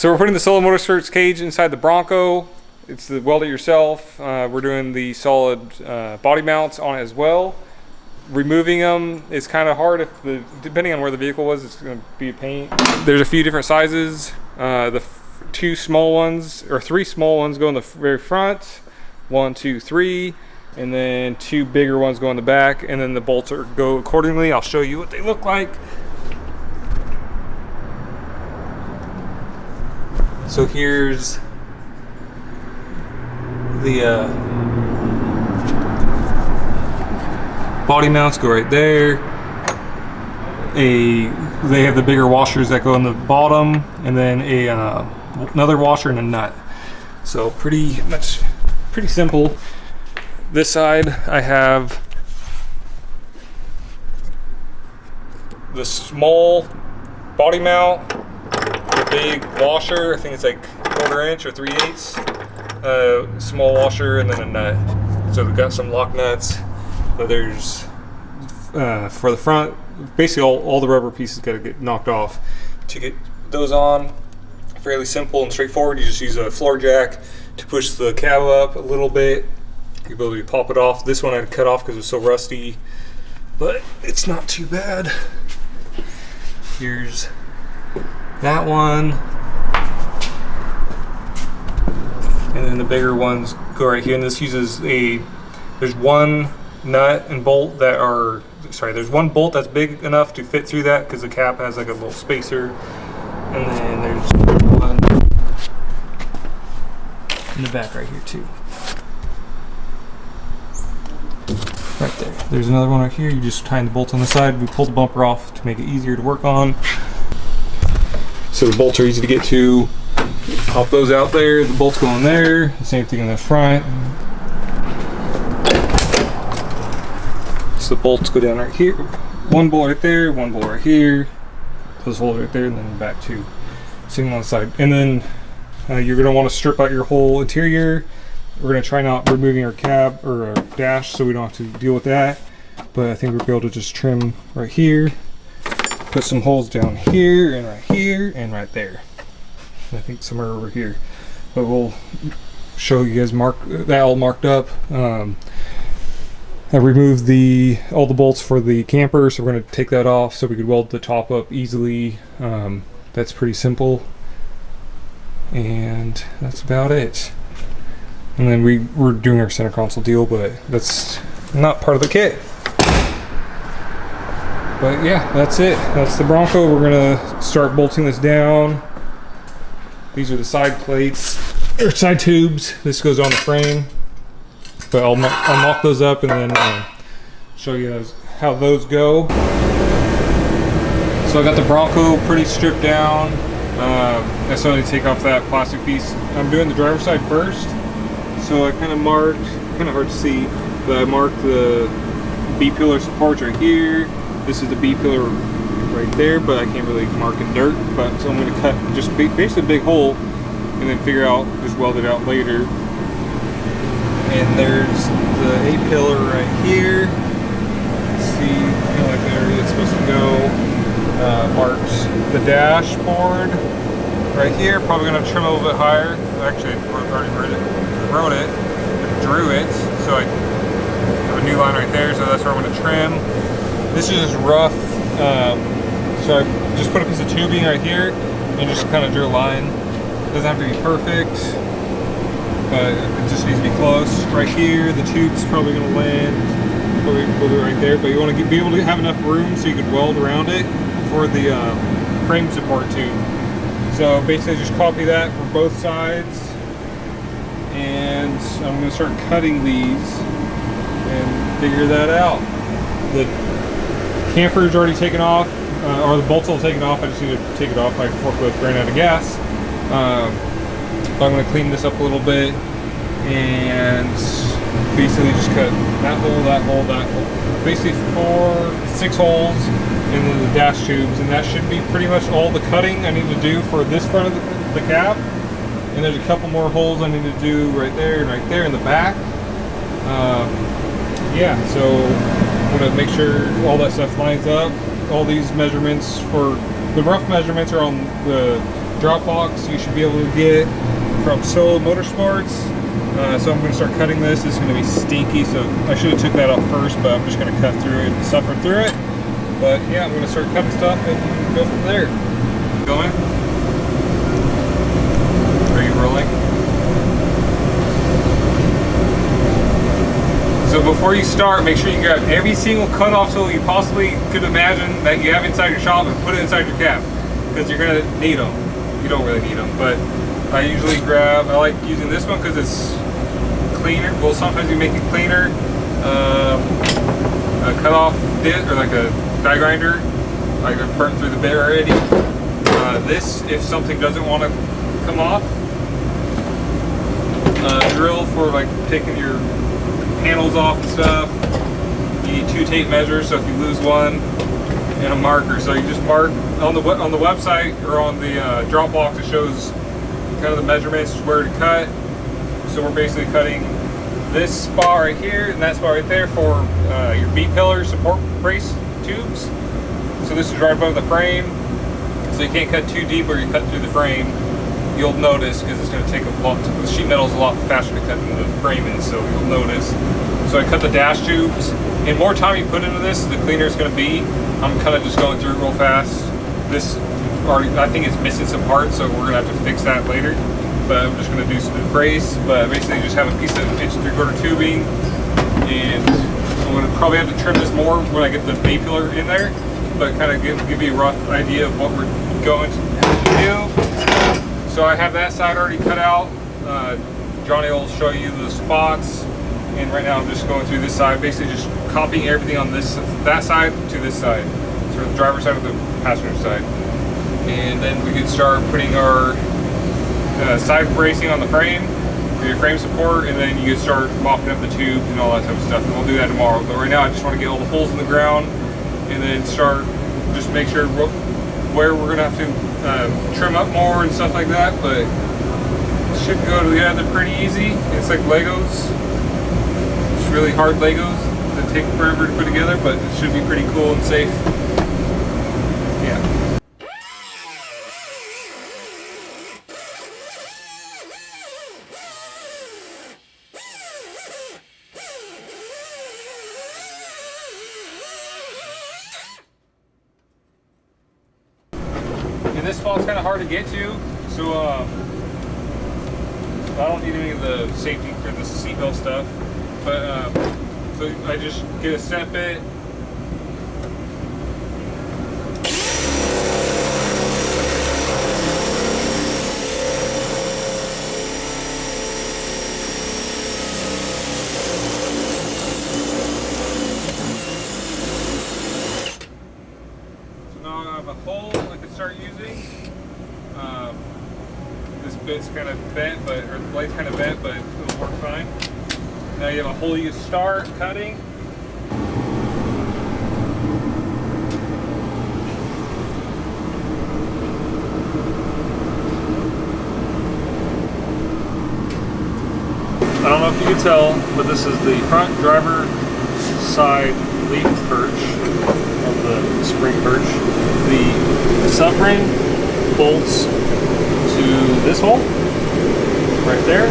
So we're putting the Solo Motorsports cage inside the Bronco. It's the weld it yourself. We're doing the solid body mounts on it as well. Removing them is kind of hard depending on where the vehicle was. It's going to be a pain. There's a few different sizes. The three small ones go in the very front. 1, 2, 3, and then 2 bigger ones go in the back, and then the bolts go accordingly. I'll show you what they look like. So here's the body mounts go right there. They have the bigger washers that go in the bottom, and then another washer and a nut. So pretty simple. This side I have the small body mount, the big washer. I think it's like 1/4 inch or 3/8. Small washer, and then a nut. So we've got some lock nuts. But there's for the front, basically all the rubber pieces got to get knocked off to get those on. Fairly simple and straightforward. You just use a floor jack to push the cab up a little bit. The ability to pop it off. This one I had cut off because it was so rusty, but it's not too bad. Here's that one, and then the bigger ones go right here. And this uses there's one nut and bolt there's one bolt that's big enough to fit through that because the cap has like a little spacer, and then there's one in the back right here too. Right there. There's another one right here. You just tighten the bolts on the side. We pull the bumper off to make it easier to work on. So the bolts are easy to get to. Pop those out there. The bolts go in there. The same thing in the front. So the bolts go down right here. One bolt right there, one bolt right here. Those holes right there, and then the back two. Sitting on the side. And then you're going to want to strip out your whole interior. We're going to try not removing our cab or our dash so we don't have to deal with that. But I think we'll be able to just trim right here. Put some holes down here and right there. And I think somewhere over here. But we'll show you guys that all marked up. I removed all the bolts for the camper, so we're going to take that off so we could weld the top up easily. That's pretty simple. And that's about it. And then we're doing our center console deal, but that's not part of the kit. But yeah, that's it. That's the Bronco. We're gonna start bolting this down. These are the side plates, or side tubes. This goes on the frame. But I'll mock those up and then show you how those go. So I got the Bronco pretty stripped down. I still need to take off that plastic piece. I'm doing the driver's side first. So I kind of marked, kind of hard to see, but I marked the B-pillar supports right here. This is the B-pillar right there, but I can't really mark in dirt. So I'm going to cut just basically a big hole and then just weld it out later. And there's the A-pillar right here. Let's see, kind of like the area it's supposed to go. Marks the dashboard right here. Probably going to trim a little bit higher. Actually, I already wrote it, drew it, so I have a new line right there, so that's where I'm going to trim. This is just rough, so I just put a piece of tubing right here and just kind of drew a line. It doesn't have to be perfect, but it just needs to be close. Right here, the tube's probably going to land probably right there, but you want to be able to have enough room so you can weld around it for the frame support tube. So basically just copy that for both sides. And I'm going to start cutting these and figure that out. The camper is already taken off, or the bolt's all taken off. I just need to take it off. My forklift ran out of gas. But I'm going to clean this up a little bit and basically just cut that hole, that hole, that hole. Basically 6 holes, and then the dash tubes, and that should be pretty much all the cutting I need to do for this front of the cab. And there's a couple more holes I need to do right there and right there in the back. Yeah, so I'm going to make sure all that stuff lines up. All these measurements the rough measurements are on the drop box you should be able to get from Solo Motorsports. So I'm going to start cutting this. This is going to be stinky, so I should have took that off first, but I'm just going to cut through it and suffer through it. But yeah, I'm going to start cutting stuff and go from there. Going? Are you rolling? So before you start, make sure you grab every single cutoff tool you possibly could imagine that you have inside your shop and put it inside your cab, because you're going to need them. You don't really need them, but I usually grab, I like using this one because it's cleaner. Well, sometimes you make it cleaner. A cutoff bit, or like a die grinder. I can burn through the bit already. This, if something doesn't want to come off. Drill for like taking your panels off and stuff. You need 2 tape measures, so if you lose one, and a marker. So you just mark on the website or on the drop box. It shows kind of the measurements, where to cut. So we're basically cutting this spot right here and that spot right there for your B-pillar support brace tubes. So this is right above the frame, so you can't cut too deep or you cut through the frame. You'll notice, because it's going to take a lot. The sheet metal is a lot faster to cut than the frame is, so you'll notice. So I cut the dash tubes. And more time you put into this, the cleaner it's going to be. I'm kind of just going through it real fast. This already, I think it's missing some parts, so we're going to have to fix that later. But I'm just going to do some brace. But basically, just have a piece of 1.75" tubing, and I'm going to probably have to trim this more when I get the B-pillar in there. But kind of give you a rough idea of what we're going to do. So I have that side already cut out. Johnny will show you the spots, and right now I'm just going through this side, basically just copying everything on that side to this side, so the driver's side or the passenger side. And then we can start putting our side bracing on the frame for your frame support, and then you can start mopping up the tubes and all that type of stuff. And we'll do that tomorrow. But right now I just want to get all the holes in the ground, and then start just make sure where we're gonna have to trim up more and stuff like that. But it should go together pretty easy. It's like Legos. It's really hard Legos that take forever to put together, but it should be pretty cool and safe. Yeah. And this spot's kind of hard to get to, so I don't need any of the safety for the seatbelt stuff. But so I just get a set bit. So now I have a hole I can start using. This bit's kind of bent, or the blade's kind of bent, but it'll work fine. Now you have a hole you start cutting. I don't know if you can tell, but this is the front driver side leaf perch of the spring perch. The subring bolts to this hole right there.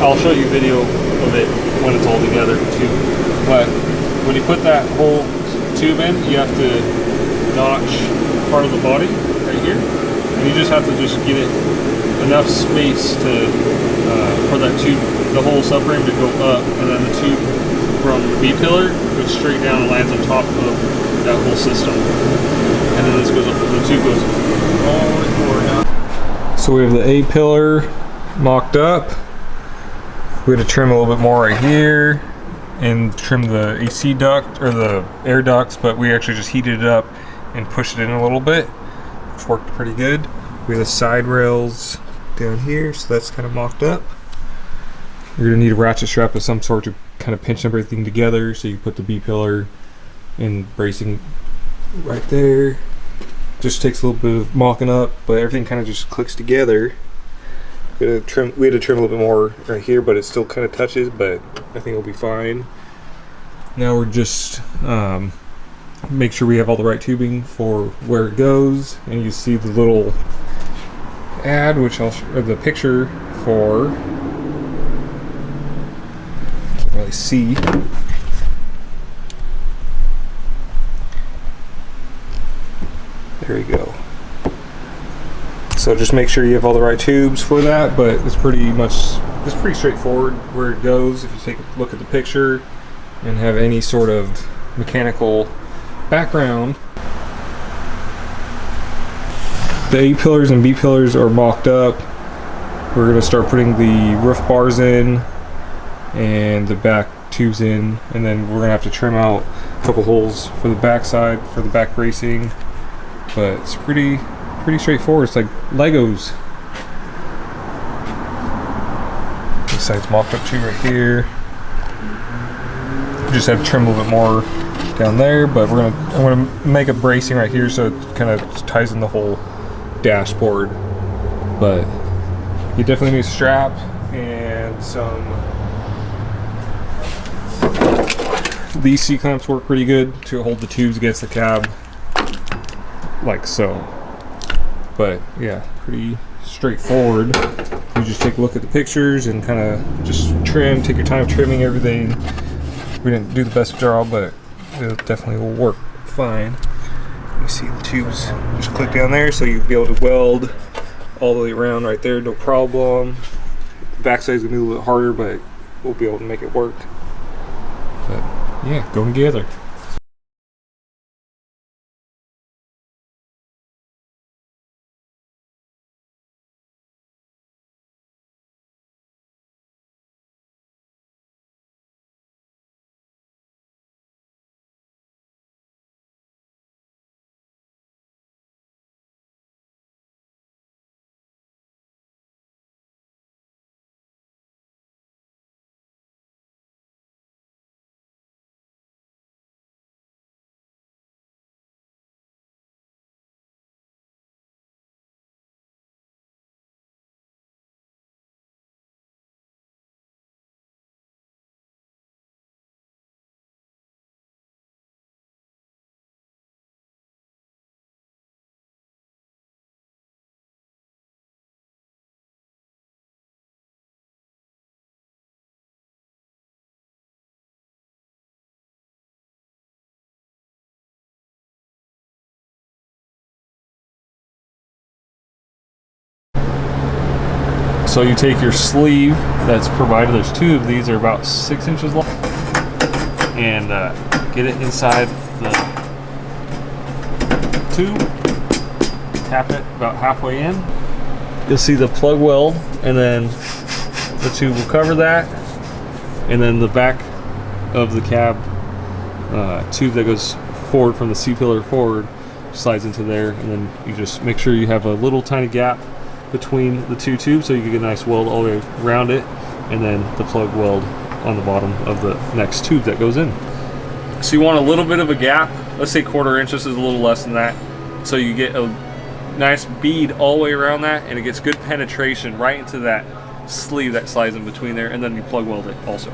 I'll show you video of it when it's all together too. But when you put that whole tube in, you have to notch part of the body right here, and you just have to get it enough space to for that tube, the whole subframe to go up, and then the tube from the B-pillar goes straight down and lands on top of that whole system. And then this goes up, the tube goes all the way forward now. So we have the A-pillar mocked up. We had to trim a little bit more right here and trim the AC duct or the air ducts, but we actually just heated it up and pushed it in a little bit, which worked pretty good. We have the side rails down here, so that's kind of mocked up. You're gonna need a ratchet strap of some sort to kind of pinch everything together, so you put the B-pillar and bracing right there. Just takes a little bit of mocking up, but everything kind of just clicks together. We had to trim a little bit more right here, but it still kind of touches, but I think it'll be fine. Now we're just make sure we have all the right tubing for where it goes, and you see the little add, which I'll show the picture for. Can't really see. There you go. So just make sure you have all the right tubes for that, but it's pretty straightforward where it goes if you take a look at the picture and have any sort of mechanical background. The A pillars and B pillars are mocked up. We're going to start putting the roof bars in and the back tubes in, and then we're going to have to trim out a couple holes for the back side for the back bracing. But it's pretty straightforward. It's like Legos. This side's mocked up too right here. Just have to trim a little bit more down there, but I'm gonna make a bracing right here so it kind of ties in the whole dashboard. But you definitely need a strap and some. These C clamps work pretty good to hold the tubes against the cab, like so. But yeah, pretty straightforward. You just take a look at the pictures and kind of just take your time trimming everything. We didn't do the best job, but it definitely will work fine. You see the tubes just click down there, so you'll be able to weld all the way around right there, no problem. The backside is gonna be a little bit harder, but we'll be able to make it work. But yeah, going together. So you take your sleeve that's provided, there's two of these, are about 6 inches long, and get it inside the tube, tap it about halfway in. You'll see the plug weld, and then the tube will cover that, and then the back of the cab tube that goes forward from the C-pillar forward slides into there, and then you just make sure you have a little tiny gap between the two tubes so you can get a nice weld all the way around it, and then the plug weld on the bottom of the next tube that goes in. So you want a little bit of a gap, let's say 1/4 inch, this is a little less than that, so you get a nice bead all the way around that, and it gets good penetration right into that sleeve that slides in between there, and then you plug weld it also.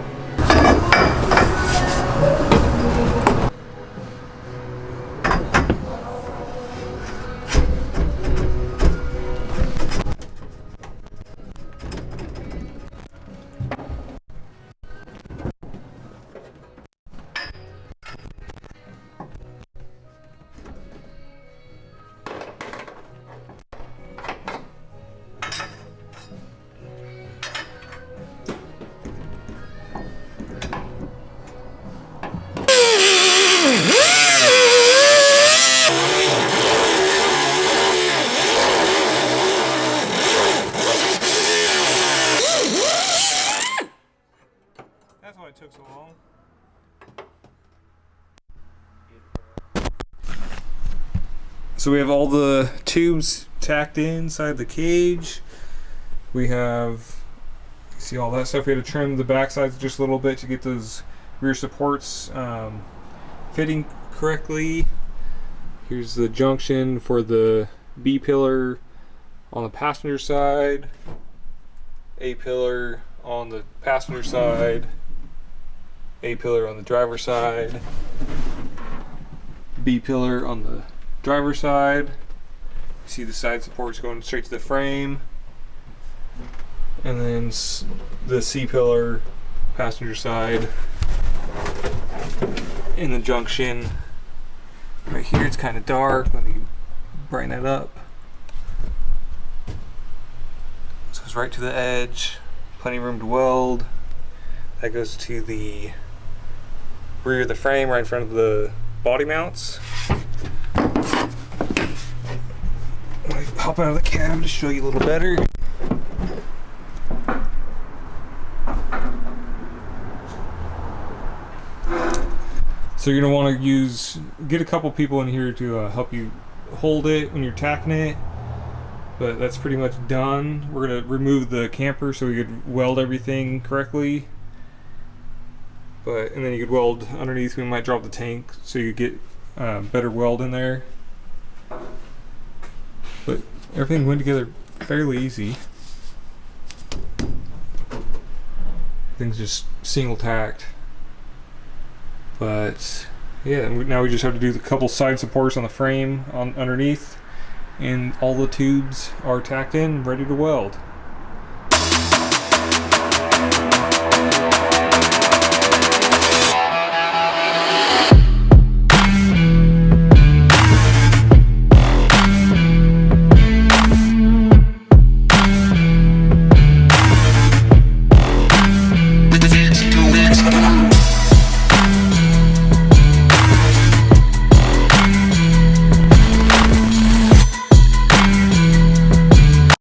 That's why it took so long. So we have all the tubes tacked inside the cage. We have, you see all that stuff. We had to trim the back sides just a little bit to get those rear supports fitting correctly. Here's the junction for the B pillar on the passenger side, A pillar on the passenger side, A pillar on the driver's side, B pillar on the driver's side, see the side supports going straight to the frame, and then the C-pillar passenger side in the junction right here. It's kind of dark. Let me brighten that up. So it's right to the edge, plenty of room to weld. That goes to the rear of the frame, right in front of the body mounts. I'll hop out of the cab to show you a little better. So you're gonna want to get a couple people in here to help you hold it when you're tacking it. But that's pretty much done. We're gonna remove the camper so we could weld everything correctly. And then you could weld underneath. We might drop the tank so you get better weld in there. But everything went together fairly easy. Everything's just single tacked. But yeah, now we just have to do the couple side supports on the frame underneath, and all the tubes are tacked in, ready to weld.